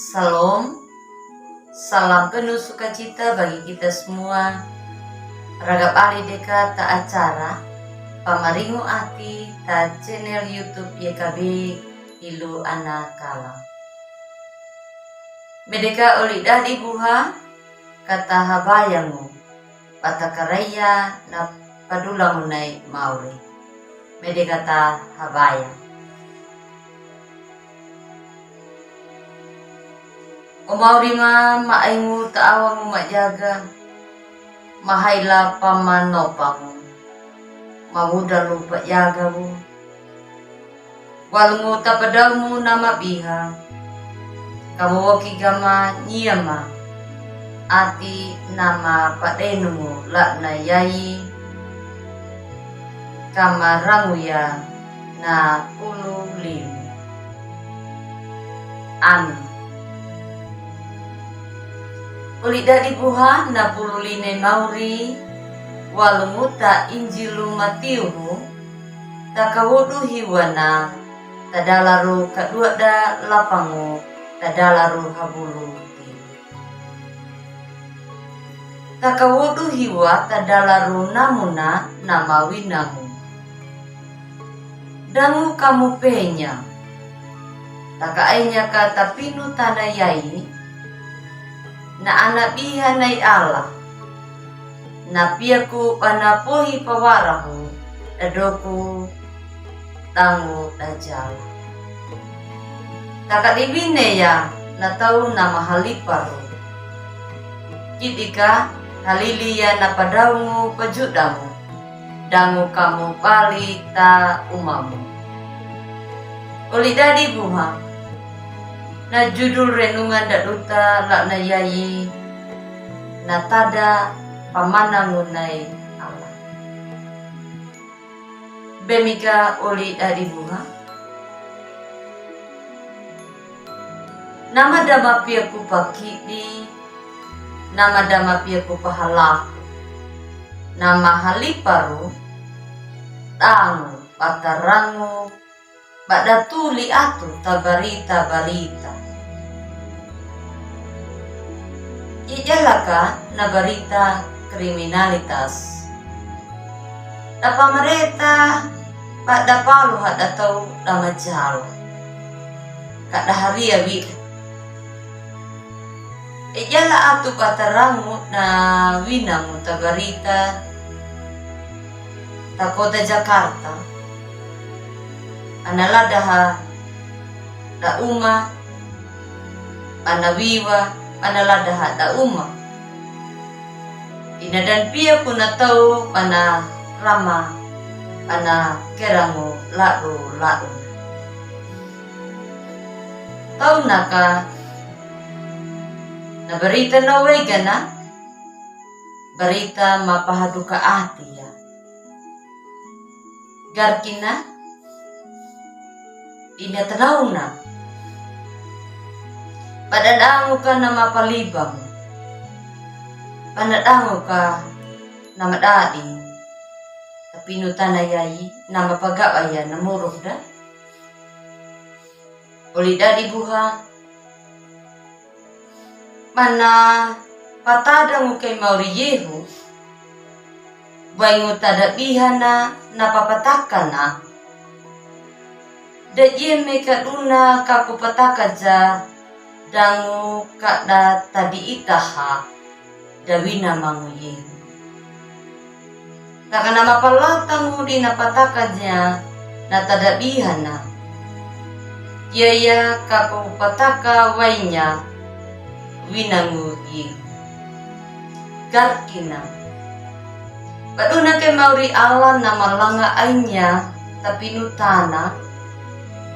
Salam, salam penuh sukacita bagi kita semua. Ragap ali deka ta acara pamaringo ati ta channel YouTube YKB Ilu Anak Kalang. Medeka oli dadi buha kata habayangu patakaraya na padulangunay mauri. Medeka ta habayang. Umauri maaingu taawang majaga, mahayla pamanopangu, mamuda lupa yagamu, walungu tapadamu nama biha, kamu waki gama nyiyama, ati nama padenumu lakna yayi, kama ranguya na pulu limu. Amin. Uli dadi buha na pululine mauri walumuta injilu matiuhu takawudu hiwana tadalaru kadua da lapangu tadalaru habulu tilu. Takawudu hiwa tadalaru namuna namawinamu. Dangu kamu penya takaainya kata pinu tanayai na anak biha nai Allah na piaku panapohi pawarahu dadoku tangu dajala takadibine ya na tau na mahaliparu jidika halilia na padaungu pajudamu dangu kamu pali ta umamu. Uli dadi buha na judul renungan daduta lakna yayi na tada pamanangunay Allah. Bemika uli dari bunga. Nama dama piaku pakidi, nama dama piaku pahalaku, nama haliparu, tangu patarangu, badatuli atu tabarita-barita. Ijalaka na barita kriminalitas. Da pamareta pada palu hada tau da majala. Kada haria bi. Ijala atu patarangu na winamu tabarita ta kota Jakarta. Analadaha da uma anawiwa analadaha da uma ina dan pia kuna tau pana rama ana keramu lalu tau naka na berita na wegana berita mapahaduka ati ya garkina ina tanauna padadangu ka na mapalibang panadangu ka na madadi tapi nutanayai na mapagawaya na murog da uli dadi buha mana patadangu kay mauriyehu baingu tadabihana na papatakana da jeme kaduna kapupatakaja dangu kada tadi itaha dawina manguye takana mapalatangu di napatakaja na tadabihana yaya kapupataka wainya winanguye garkina paduna ke mauri Allah na malanga ainya tapi nutana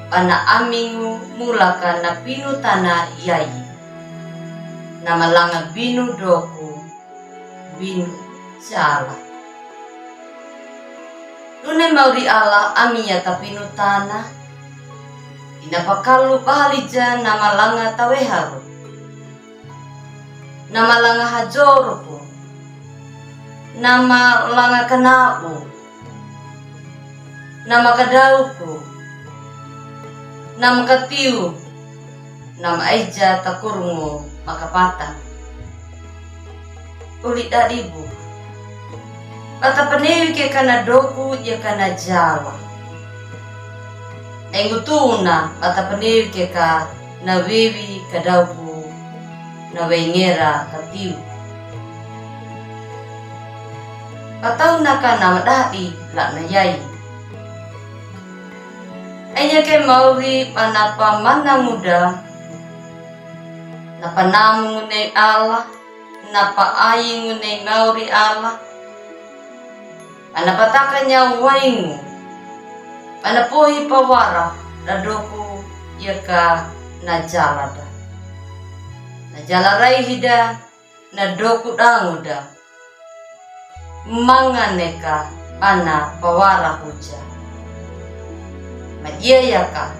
pana amingu mulaka na pinu tana yai na malanga binu doku binu sala dune mauri Allah amiya tapinu tana inapakalu pahalija na malanga taweharu na malanga hajoruku na malanga kanau na makadauku na makatiu nama eja takurungu makapatan. Uli dadibu. Pata panewi ke kana doku ya kana jala. Engutuna pata panewi ke ka na wewi kadauku na wengera katiu. Patau na ka na madai la na yai. Enya ke mauri panapa mana muda na panamu ngunay Allah na paayi ngunay mauri Allah. Anapataka waingu, anapohi pawara dadoku yaka najalada. Najalarai hida nadoku danguda. Manganeka ana pawara huja. Madia yaka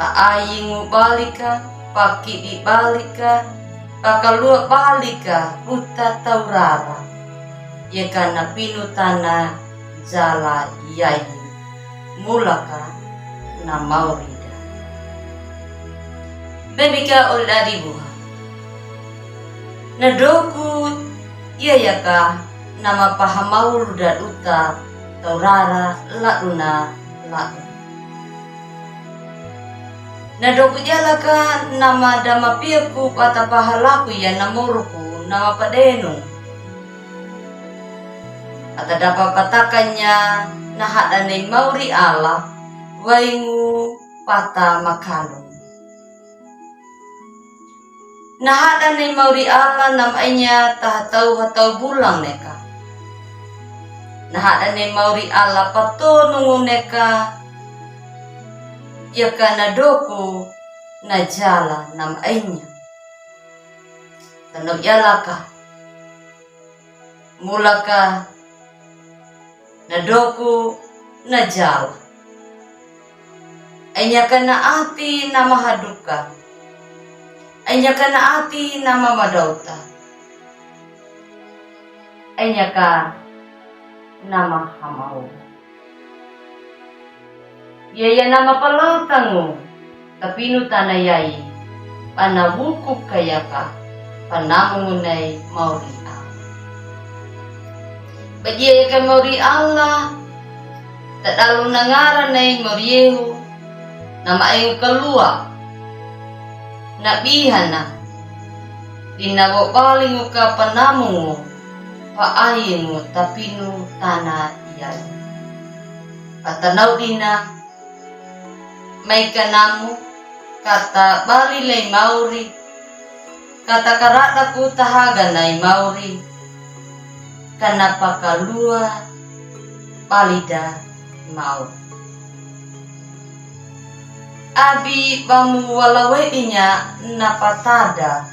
paayingu balika, pakidi balika, pakalua balika, uta taurara. Yaka na pinutana jala yai mulaka na maurida. Bebika oladibuha. Na doku yaka nama pahamaul dan uta taurara launa laun. Na doku jalaka nama dama piaku pata pahalaku ya namuruku nama padenu. Ata dapat patakannya nahat danai mauri Allah waingu pata makalung. Nahat danai mauri Allah namanya tahatau hatau bulang neka. Nahat danai mauri Allah pato nungu neka. Yaka nadoku najala namanya. Tanok yalaka mulaka nadoku najala. Enya kana ati nama haduka. Enya kana ati nama madauta. Enya ka nama hamau. Yaya nama palautangu tapinu tanayai panabukuk kayaka panamunay mauri. Bagi ka mauri Allah tak dalu nangaran na mauriyehu na maayong kalua na bihana dinawo paling ka panamu paayin mo tapinu tana iyan patanaw dina may kanamu kata balilay mauri kata karata ku tahaga na mauri kanapa kalua palida mau. Abi bamu walawainya napatada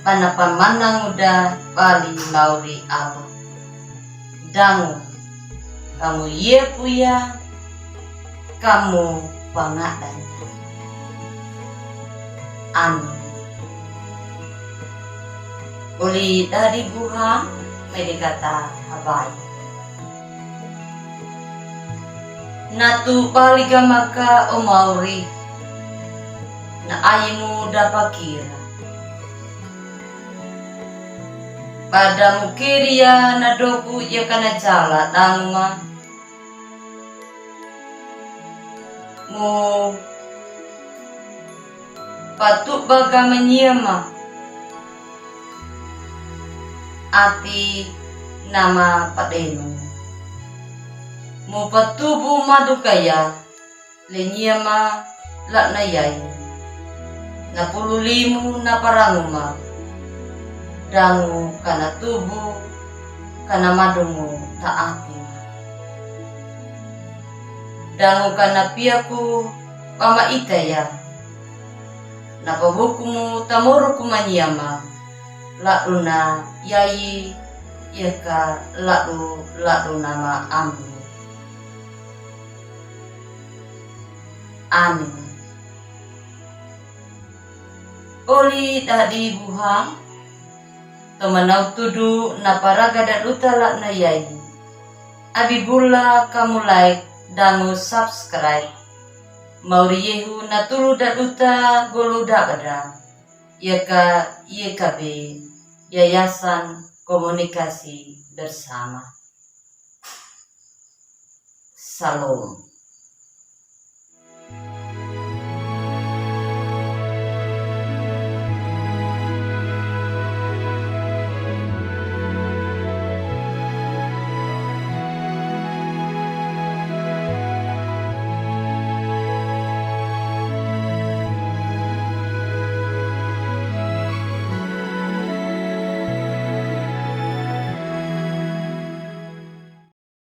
panapa manang uda pali mauri Allah. Dangu kamu ye puya kamu pangadanya. Amin. Uli dari buha medikata habai. Natu paliga maka o mauri na ayimu dapakira. Pada mukiria na doku ya kana jala dangma mu patuk baga menyema ati nama padenu mu patubu madukaya lenyema la nayai na pululimu na paranguma dangu kana tubu kana madumu taati dangu kana piaku pama itaya na pabukumu tamuruku manyama launa yai yaka ladu nama amin. Amin. Oli dadi buha temanau tudu na paraga dan utala na yai. Abibula kamu like dan subscribe. Mauriyehu natulu daduta goluda bada. Yaka YKB Yayasan Komunikasi Bersama. Salam.